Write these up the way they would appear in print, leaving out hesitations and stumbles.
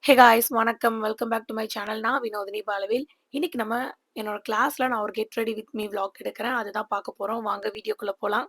ஹே guys வணக்கம். Welcome back to my channel. நான் வினோதினி பாலவேல். இன்னைக்கு நம்ம என்னோட கிளாஸ்ல நான் ஒரு get ready with me vlog எடுக்கிறேன். அதுதான் பார்க்க போறோம். வாங்க வீடியோக்குள்ள போலாம்.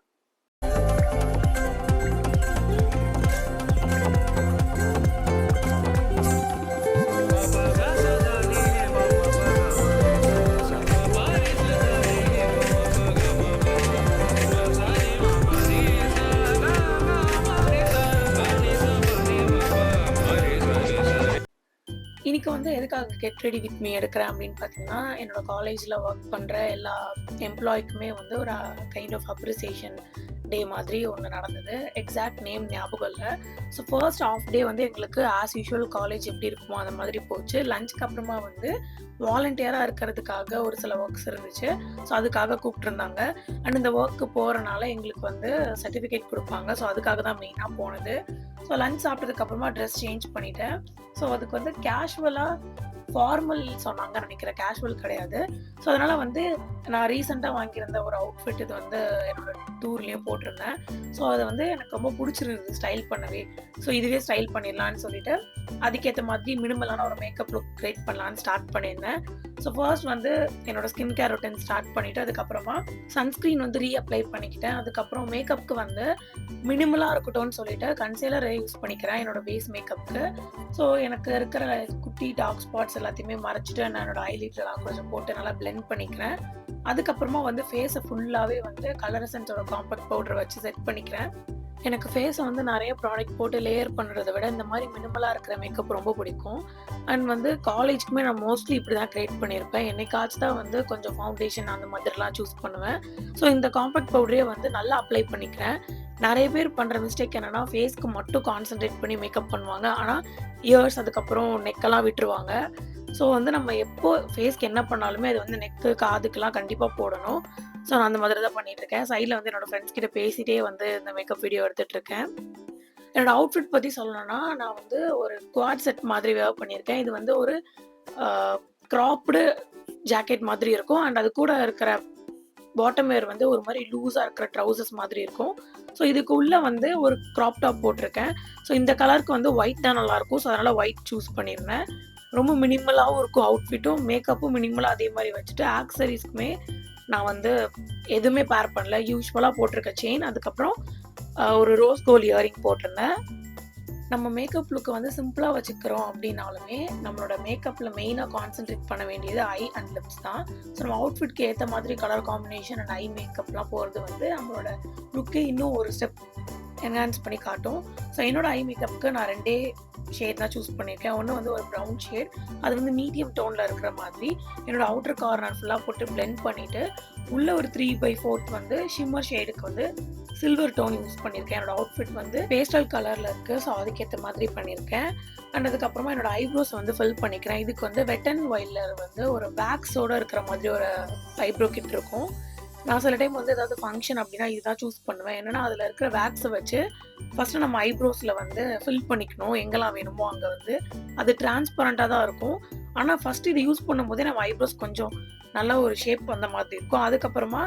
இன்னைக்கு எதுக்காக கெட் ரெடி வித் மீ எடுக்கிறேன் அப்படின்னு பார்த்தீங்கன்னா, என்னோட காலேஜில் ஒர்க் பண்ணுற எல்லா எம்ப்ளாய்க்குமே ஒரு கைண்ட் ஆஃப் அப்ரிசியேஷன் டே மாதிரி ஒன்று நடந்தது. எக்ஸாக்ட் நேம் ஞாபகம் இல்லை. ஸோ ஃபர்ஸ்ட் ஆஃப் டே எங்களுக்கு ஆஸ் யூஷுவல் காலேஜ் எப்படி இருக்குமோ அந்த மாதிரி போச்சு. லஞ்சுக்கு அப்புறமா வாலண்டியராக இருக்கிறதுக்காக ஒரு சில ஒர்க்ஸ் இருந்துச்சு. ஸோ அதுக்காக கூப்பிட்டுருந்தாங்க. அண்ட் இந்த ஒர்க்கு போகிறனால எங்களுக்கு சர்டிஃபிகேட் கொடுப்பாங்க. ஸோ அதுக்காக தான் மெயினாக போனது. ஸோ லஞ்ச் சாப்பிட்டதுக்கப்புறமா ட்ரெஸ் சேஞ்ச் பண்ணிட்டேன். ஸோ அதுக்கு கேஷுவலாக ஃபார்மல் சொன்னாங்கன்னு நினைக்கிறேன். கேஷுவல் கிடையாது. ஸோ அதனால் நான் ரீசெண்டாக வாங்கியிருந்த ஒரு அவுட்ஃபிட் இது என்னோட டூர்லேயும் போட்டிருந்தேன். ஸோ அதை எனக்கு ரொம்ப பிடிச்சிருந்தது ஸ்டைல் பண்ணவே. ஸோ இதுவே ஸ்டைல் பண்ணிடலான்னு சொல்லிட்டு அதுக்கேற்ற மாதிரி மினிமலான ஒரு மேக்கப் லுக் க்ரியேட் பண்ணலான்னு ஸ்டார்ட் பண்ணியிருந்தேன். ஸோ ஃபர்ஸ்ட் என்னோட ஸ்கின் கேர் ரொட்டீன் ஸ்டார்ட் பண்ணிவிட்டு அதுக்கப்புறமா சன்ஸ்க்ரீன் ரீஅப்ளை பண்ணிக்கிட்டேன். அதுக்கப்புறம் மேக்கப்புக்கு மினிமலாக இருக்கட்டும்னு சொல்லிட்டு கன்சீலரை யூஸ் பண்ணிக்கிறேன் என்னோட பேஸ் மேக்கப்புக்கு. ஸோ எனக்கு இருக்கிற குட்டி டார்க் ஸ்பாட்ஸ் எல்லாத்தையுமே மறைச்சிட்டு நான் என்னோட ஐலைட்டர்லாம் கொஞ்சம் போட்டு நல்லா பிளெண்ட் பண்ணிக்கிறேன். அதுக்கப்புறமா ஃபேஸை ஃபுல்லாகவே கலர் எசன்ஸோட காம்பேக்ட் பவுடர் வச்சு செட் பண்ணிக்கிறேன். எனக்கு ஃபேஸை நிறைய ப்ராடக்ட் போட்டு லேயர் பண்ணுறதை விட இந்த மாதிரி மினிமலாக இருக்கிற மேக்கப் ரொம்ப பிடிக்கும். அண்ட் காலேஜுக்குமே நான் மோஸ்ட்லி இப்படி தான் க்ரியேட் பண்ணியிருப்பேன். என்னைக்காச்சும் தான் கொஞ்சம் ஃபவுண்டேஷன் அந்த மாதிரிலாம் சூஸ் பண்ணுவேன். ஸோ இந்த காம்பேக்ட் பவுடரே நல்லா அப்ளை பண்ணிக்கிறேன். நிறைய பேர் பண்ணுற மிஸ்டேக் என்னென்னா ஃபேஸ்க்கு மட்டும் கான்சன்ட்ரேட் பண்ணி மேக்கப் பண்ணுவாங்க. ஆனால் இயர்ஸ் அதுக்கப்புறம் நெக்கெல்லாம் விட்டுருவாங்க. ஸோ நம்ம எப்போ ஃபேஸ்க்கு என்ன பண்ணாலுமே அது நெக்கு காதுக்கெலாம் கண்டிப்பாக போடணும். ஸோ நான் அந்த மாதிரி தான் பண்ணிகிட்ருக்கேன். சைடில் என்னோடய ஃப்ரெண்ட்ஸ் கிட்ட பேசிகிட்டே இந்த மேக்கப் வீடியோ எடுத்துகிட்ருக்கேன். என்னோடய அவுட்ஃபிட் பற்றி சொல்லணும்னா நான் ஒரு குவாட் செட் மாதிரி வேர் பண்ணியிருக்கேன். இது ஒரு க்ராப்டு ஜாக்கெட் மாதிரி இருக்கும். அண்ட் அது கூட இருக்கிற பாட்டம் வேர் ஒரு மாதிரி லூஸாக இருக்கிற ட்ரௌசர்ஸ் மாதிரி இருக்கும். ஸோ இதுக்கு உள்ளே ஒரு க்ராப் டாப் போட்டிருக்கேன். ஸோ இந்த கலருக்கு ஒயிட் தான் நல்லாயிருக்கும். ஸோ அதனால் ஒயிட் சூஸ் பண்ணியிருந்தேன். ரொம்ப மினிமலாகவும் இருக்கும் அவுட்ஃபிட்டும். மேக்கப்பும் மினிமலாக அதே மாதிரி வச்சுட்டு ஆக்சரிஸ்க்குமே நான் எதுவுமே பேர் பண்ணல. யூஸ்வலாக போட்டிருக்க செயின், அதுக்கப்புறம் ஒரு ரோஸ் கோல்ட் இயரிங் போட்டிருந்தேன். நம்ம மேக்கப் லுக்கு சிம்பிளாக வச்சுக்கிறோம் அப்படின்னாலுமே நம்மளோட மேக்கப்பில் மெயினாக கான்சென்ட்ரேட் பண்ண வேண்டியது ஐ அண்ட் லிப்ஸ் தான். ஸோ நம்ம அவுட்ஃபிட்க்கு ஏற்ற மாதிரி கலர் காம்பினேஷன் அண்ட் ஐ மேக்கப்லாம் போகிறது நம்மளோட லுக்கே இன்னும் ஒரு ஸ்டெப் என்ஹான்ஸ் பண்ணி காட்டும். ஸோ என்னோட ஐ மேக்கப்புக்கு நான் 2 ஷேட் தான் சூஸ் பண்ணியிருக்கேன். ஒன்று ஒரு ப்ரௌன் ஷேட், அது மீடியம் டோனில் இருக்கிற மாதிரி என்னோடய அவுட்டர் கார்னர் ஃபுல்லாக போட்டு பிளெண்ட் பண்ணிவிட்டு உள்ளே ஒரு 3/4 ஷிம்மர் ஷேடுக்கு சில்வர் டோன் யூஸ் பண்ணியிருக்கேன். என்னோடய அவுட்ஃபிட் பேஸ்டல் கலரில் இருக்குது. ஸோ அதுக்கேற்ற மாதிரி பண்ணியிருக்கேன். அண்ட் அதுக்கப்புறமா என்னோடய ஐப்ரோஸ் ஃபில் பண்ணிக்கிறேன். இதுக்கு வெட் அண்ட் வைல்டில் ஒரு வேக்ஸோடு இருக்கிற மாதிரி ஒரு ஐப்ரோ கிட் இருக்கும். நான் சில டைம் ஏதாவது ஃபங்க்ஷன் அப்படின்னா இதுதான் சூஸ் பண்ணுவேன். என்னென்னா அதில் இருக்கிற வேக்ஸை வச்சு ஃபஸ்ட்டு நம்ம ஐப்ரோஸில் ஃபில் பண்ணிக்கணும். எங்கெல்லாம் வேணுமோ அங்கே அது டிரான்ஸ்பரண்ட்டாக தான் இருக்கும். ஆனால் ஃபஸ்ட்டு இது யூஸ் பண்ணும்போதே நம்ம ஐப்ரோஸ் கொஞ்சம் நல்ல ஒரு ஷேப் வந்த மாதிரி இருக்கும். அதுக்கப்புறமா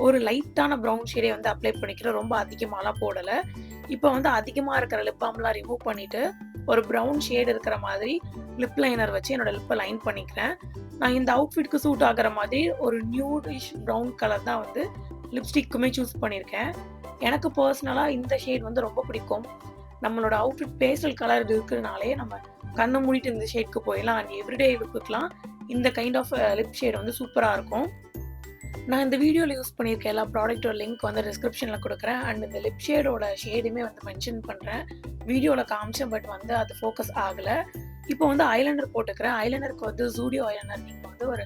ஒரு லைட்டான ப்ரௌன் ஷேடே அப்ளை பண்ணிக்கிறேன். ரொம்ப அதிகமாகலாம் போடலை. இப்போ அதிகமாக இருக்கிற லிப் பாம்லாம் ரிமூவ் பண்ணிவிட்டு ஒரு ப்ரௌன் ஷேடு இருக்கிற மாதிரி லிப் லைனர் வச்சு என்னோடய லிப்பை லைன் பண்ணிக்கிறேன். நான் இந்த அவுட்ஃபிட்க்கு சூட் ஆகிற மாதிரி ஒரு நியூடிஷ் ப்ரௌன் கலர் தான் லிப்ஸ்டிக்குமே சூஸ் பண்ணியிருக்கேன். எனக்கு பர்சனலாக இந்த ஷேட் ரொம்ப பிடிக்கும். நம்மளோட அவுட்ஃபிட் பேஸ்டல் கலர் இருக்கிறதுனாலே நம்ம கண்ணை மூடிட்டு இந்த ஷேட்க்கு போயிடலாம். அண்ட் எவ்ரிடே லுக்குக்கெலாம் இந்த கைண்ட் ஆஃப் லிப் ஷேட் சூப்பராக இருக்கும். நான் இந்த வீடியோவில் யூஸ் பண்ணியிருக்க எல்லா ப்ராடக்ட்டோட லிங்க் டிஸ்கிரிப்ஷனில் கொடுக்குறேன். அண்ட் இந்த லிப் ஷேடோட ஷேடுமே மென்ஷன் பண்ணுறேன். வீடியோவில் காமிச்சேன், பட் அது ஃபோக்கஸ் ஆகலை. இப்போ ஐலைனர் போட்டுக்கிறேன். ஐலைனருக்கு ஜூடியோ ஐலைனர் நீங்கள் ஒரு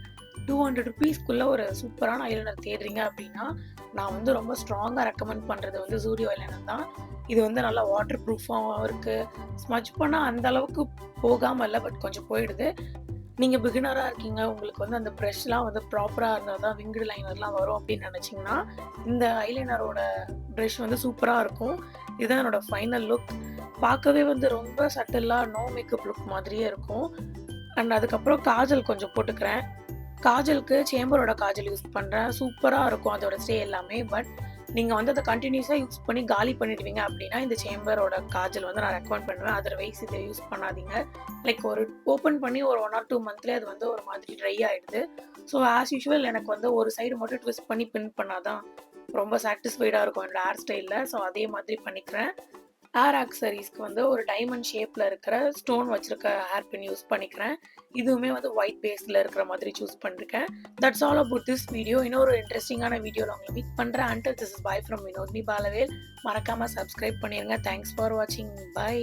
200 ரூபீஸ்க்குள்ளே ஒரு சூப்பரான ஐலைனர் தேடுறீங்க அப்படின்னா நான் ரொம்ப ஸ்ட்ராங்காக ரெக்கமெண்ட் பண்ணுறது ஜூடியோ ஐலைனர் தான். இது நல்லா வாட்டர் ப்ரூஃபாகவும் இருக்குது. ஸ்மஜ் பண்ணால் அந்த அளவுக்கு போகாமல் இல்லை, பட் கொஞ்சம் போயிடுது. நீங்கள் பிகினராக இருக்கீங்க, உங்களுக்கு அந்த ப்ரெஷ்லாம் ப்ராப்பராக இருந்தால் தான் விங்டு லைனர்லாம் வரும் அப்படின்னு நினச்சிங்கன்னா இந்த ஐலைனரோட ப்ரெஷ் சூப்பராக இருக்கும். இதுதான் என்னோடய ஃபைனல் லுக். பார்க்கவே ரொம்ப சட்டிலாக நோ மேக்கப் லுக் மாதிரியே இருக்கும். அண்ட் அதுக்கப்புறம் காஜல் கொஞ்சம் போட்டுக்கிறேன். காஜலுக்கு சேம்பரோட காஜல் யூஸ் பண்ணுறேன். சூப்பராக இருக்கும் அதோட ஸ்டே எல்லாமே. பட் நீங்க வந்து அத கன்டினியூஸா யூஸ் பண்ணி காலி பண்ணிடுவீங்க அப்படின்னா, இந்த சேம்பரோட காஜல் வந்து நான் ரெக்கமெண்ட் பண்ணுவேன். அதர்வைஸ் இத யூஸ் பண்ணாதீங்க. லைக் ஒரு ஓப்பன் பண்ணி ஒரு 1 ஆர் 2 மந்த்லயே அது வந்து ஒரு மாதிரி ட்ரை ஆயிடுது. ஸோ ஆஸ் யூசுவல் எனக்கு வந்து ஒரு சைடு மட்டும் ட்விஸ்ட் பண்ணி பின் பண்ணா தான் ரொம்ப சாட்டிஸ்ஃபைடா இருக்கும் என்னோட ஹேர் ஸ்டைல்ல. ஸோ அதே மாதிரி பண்ணிக்கிறேன். ஹேர் ஆக்சஸரீஸ்க்கு வந்து ஒரு டைமண்ட் ஷேப்ல இருக்கிற ஸ்டோன் வச்சிருக்க ஹேர் பின் யூஸ் பண்ணிக்கிறேன். இதுவுமே வந்து ஒயிட் பேஸ்ல இருக்கிற மாதிரி சூஸ் பண்ணிருக்கேன். That's all about this video. இன்னொரு இன்ட்ரெஸ்டிங்கான வீடியோல உங்கள மீட் பண்றேன். Until this is by from Vinodhini Balavel. மறக்காம சப்ஸ்கிரைப் பண்ணிருங்க. தேங்க்ஸ் ஃபார் வாட்சிங். பை.